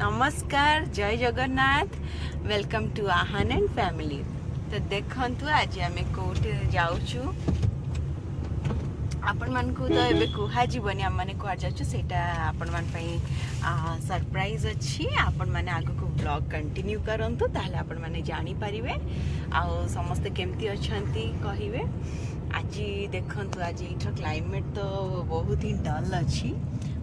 नमस्कार जय Jagannath welcome to Aahan and family. तो देखंतु आज आम कोठे जाऊछु आपण मान को तो एबे कुहा जीवनी आम माने कुआ जाछु सेटा आपण मान पई सरप्राइज अछि। आपण माने आगो को ब्लॉग कंटिन्यू करंतु ताले आपण माने जानि परिबे आ समस्त केमती अछंती कहिबे। आज देखंतु आज इठो क्लाइमेट तो बहुत ही डल अछि,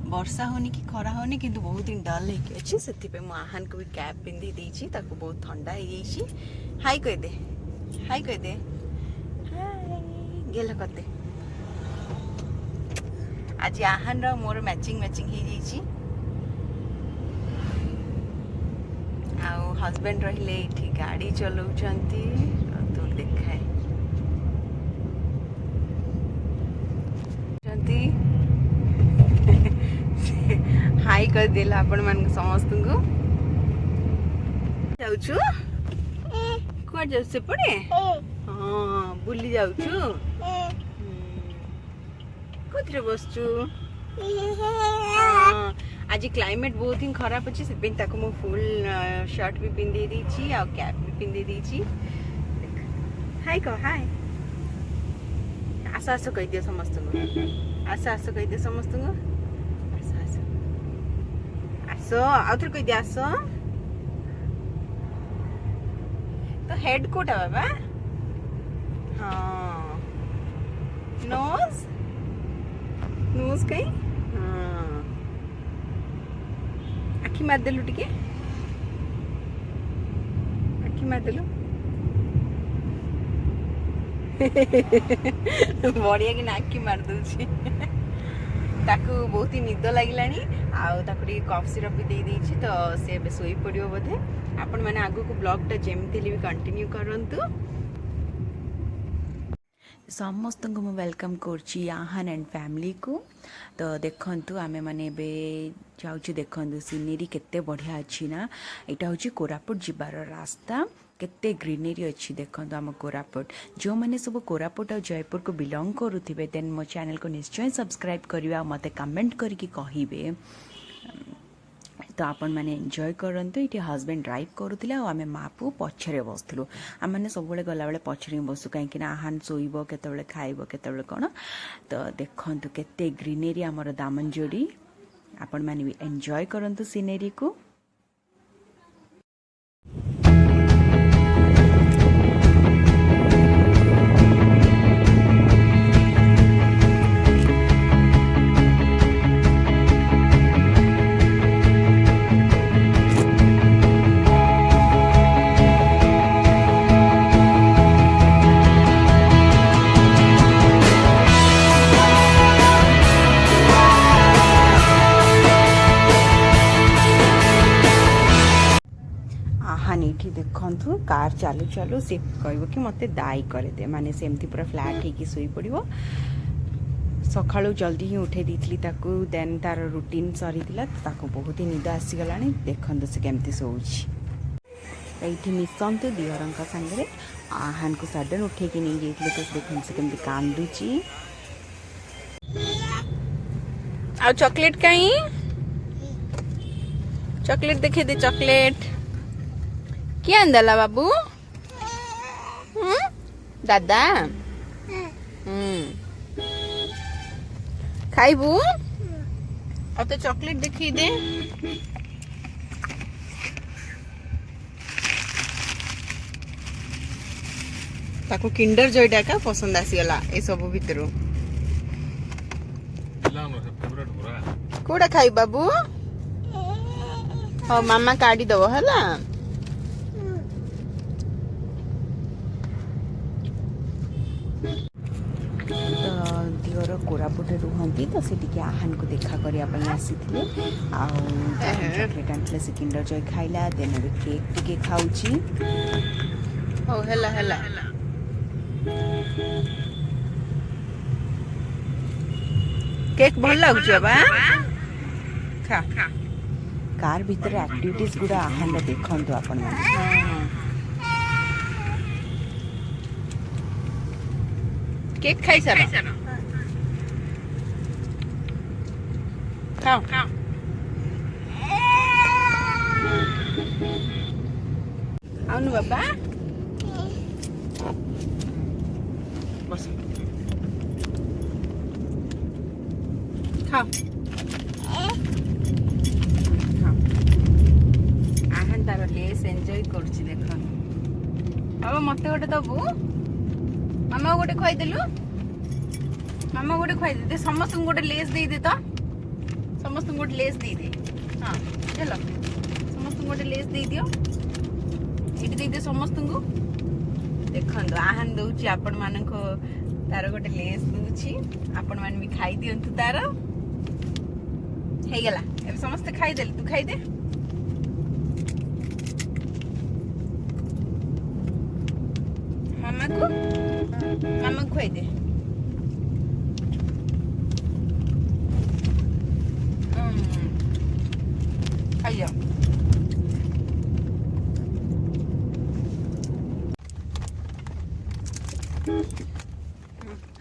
वर्षा होनी कि खरा होनी किंतु बहुत ही डल है अच्छी से आहान को भी कैप पिंधि देछि, ताको बहुत ठंडा हो जाइछि। हाय कह दे, हाय कह दे, हाय गेल करते। आज आहान रो मोर मैचिंग मैचिंग हो जाइछि। आउ हस्बैंड रहिले इठी गाड़ी चलाउछंती तो देखाए चंती। हाई कर देला आपण मान समस्त को जाउछु को जाउ से पड़े। हां बुली जाउछु कोथरे बसछु। हां आज क्लाइमेट बहुत ही खराब अछि, से ताको मो फुल शर्ट भी पिंदे दीछि आ कैप भी पिंदे दीछि। हाय को हाय आसा आसा कह दियो समस्त को, आसा आसा कह दियो समस्त को। सो आउथर कह दिया सो तो हेड कोटा बाबा। हाँ नोज नोज कहीं। हाँ आखि मार देलु टिके, आखि मार देलु बढ़िया कि आखि मार दूची। ताकू बहुत ही निद लगिलानी आउ ताकू टी कफ सिरप भी दे देछि, तो से बे सोई पड़ियो बोधे। आपण माने आगु को ब्लॉग टा जेमति भी कंटिन्यू करंतु। समस्त को मैं वेलकम करछि आहान एंड फैमिली को। तो देखंतु आमे माने बे जाउछि, देखंतु सीनरी केते बढ़िया अछि ना। एटा होछि कोरापुट जिबार रास्ता, केते ग्रीनरी अच्छी देखो आम कोरापुट। जो मैंने सब कोरापुट और जयपुर को बिलोंग करुथिबे देन मो चैनल को निश्चय सब्सक्राइब करिवे आ मते कमेंट करके कहिबे। तो आपण माने एंजॉय करंतु। इटी हस्बैंड ड्राइव करुथिले आ आमे मापू पछरे बसथुलु। आम माने सब बेले गला बेले पछरे बसु, काहे कि ना आहान सोइबो केते बेले खाइबो केते बेले कोन। तो देखंतु केते ग्रीनरी हमर दामनजोड़ी। आपण माने भी एंजॉय करंतु सीनरी को। नीठी देखंतु कार चालू चालू से कहबो कि मते दाई करे दे, माने सेमती पूरा फ्लैट ही की सोई पड़िबो। सखाळु जल्दी ही उठे दीथली ताकू, देन तार रूटीन सरी दिला ताकू बहुत ही निद आसी गलानी। देखंतु से केमती सोउछि एठी मिसंतु दियरंका संगे आहान को सडन उठे कि नहीं जेतले। तो देखंतु से केमती कांदुची। आ चॉकलेट काई चॉकलेट देखे दे, चॉकलेट क्या अंदला बाबू। दादा खाइबू और तो चॉकलेट देखी दे। ताको किंडर जॉय का पसंद आसीगला ए सब भितर। कोडा खाई बाबू। हाँ मामा काढ़ी दबो हला। दिवर कोरापुटे रुहंती, तो से टिके आहान को देखा करिया पई आसीथिले। आ चॉकलेट आंतले से किंडर जॉय खाइला, देन अबे केक टिके खाउची। ओ हेला हेला केक भल लागुछ बा। खा कार भीतर एक्टिविटीज गुडा आहान रे देखंतु आपण माने। केक खाई सारा खाओ। खाऊनु बाबा बस खाओ आहन तार लेस एंजॉय करछि देख बाबा मते गोटे दबु मामा गोटे खुआई देलु मामा गोटे खुआई दे समस्त गोटे लेस दे दे तो समस्त गोटे लेस दे दे हाँ चलो समस्त गोटे लेस दे दियो ये दे दे समस्त को देखो आहन दौची आपण मान को तार गोटे लेस दौची आपण मान भी खाई दियंतु तार हे गेला ए समस्त खाई देले तू खाई दे मामा को खुआई दे खाई जाओ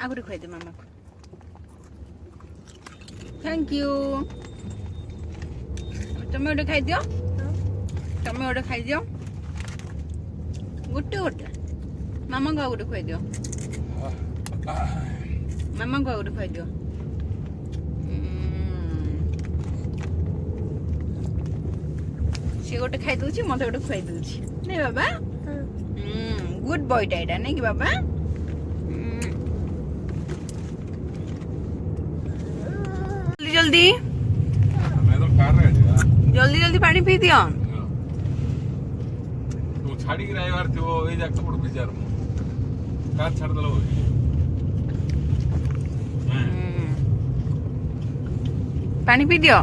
आगुरी खुआई दे मामा को थैंक यू तुम्हें गोटे खाई दियो तुम्हें गोटे खाई दियो गोटे गोटे मामा को गोटे खुआई दियो मामा को गोटे खुआई दियो सी गोटे खाई दूची मत गोटे खुआई दूची नहीं बाबा गुड बॉयटा एटा नहीं कि बाबा जल्दी जल्दी जल्दी पानी पी दियो तू छाड़ी के रविवार थे वो ए जाके बड़ विचार कार छाड़ दलो पानी पी दियो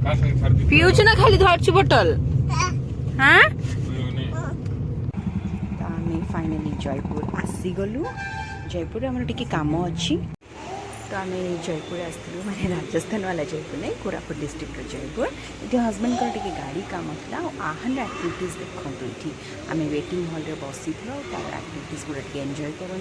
कार संग छाड़ दी पिउछ ना खाली धरछु बोतल हां आमी फाइनली जयपुर आसी गलु जयपुर हमर टिके काम अछि तो आम जयपुर आसलु माने राजस्थान वाला जयपुर नहीं कोरापुट डिस्ट्रिक्ट जयपुर ये हजबैंड को टिके गाड़ी काम था आहन एक्टिविटीज देखो ये आम वेटिंग हॉल रे बसी एक्टिविटीज गुड़ा टे एंजॉय करूँ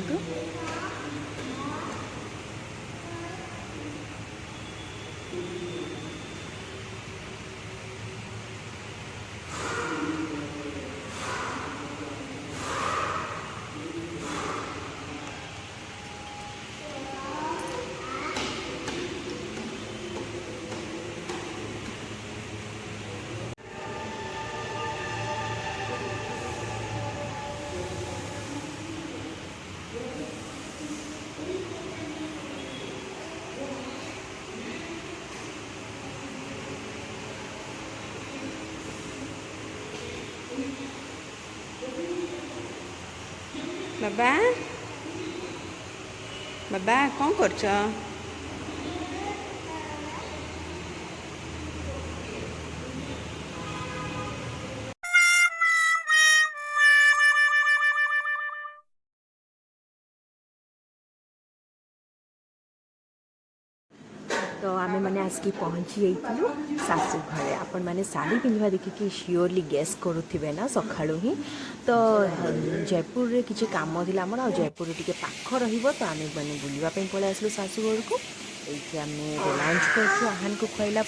बाबा बाबा कौन करछ तो आम मैंने आसिक पहुँची जाइलु सासू घरे आपण मैंने साड़ी पिंधा देखिए सियोरली गेस करुवे ना सका ही तो जयपुर रे किसी काम थी आमर आ जयपुर टे पाख रही तो आम मैंने बुलवाई पलि आसलु सासू घर को ये आम लंच कर आहान को खुआला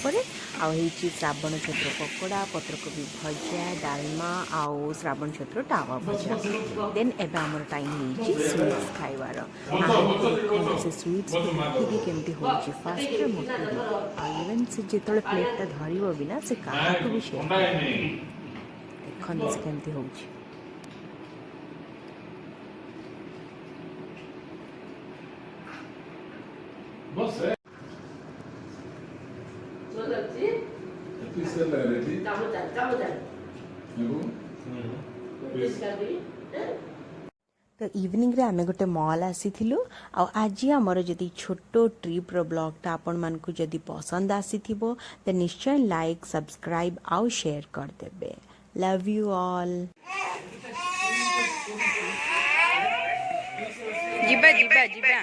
श्रावण छत्र पकोड़ा पत्रकोबी भजा डालमा आउ श्रावण छत्र टावा भजा देन एबे आमर टाइम हो स्वीट्स खाइबार आहान से स्वीट्स देखिए केमती हो फास्ट इवेन से जिते प्लेटा धरब भी ना से क्या भी शेयर देखते से केमती हो तो इवनिंग रे आमे गोटे मॉल आसी आज आमर जदि छोटो ट्रिप रो ब्लॉगटा आपण मान को जदि पसंद आसी थिबो तो निश्चय लाइक सब्सक्राइब आउ शेयर कर देबे। Love you all. जिबा जिबा जिबा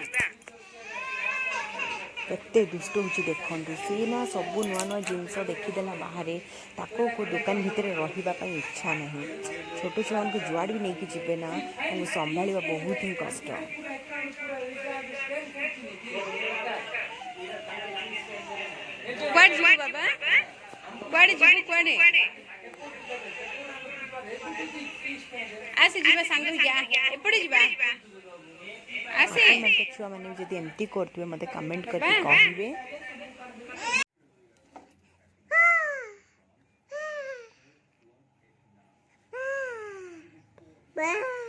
केते दुष्ट हो देखु सी ना सब नुआ नुआ जिनस देखीदेला बाहर ताको को दुकान भितर रही इच्छा नहीं छोट छुआ को जुआड़ भी नहीं जीवे ना संभाल बहुत ही कष्ट। बाबा आसे जिबा सांग होइया एपड़े जिबा आसे छुआ मैंने जब एमती करते मत कमेंट करके कहे Bye.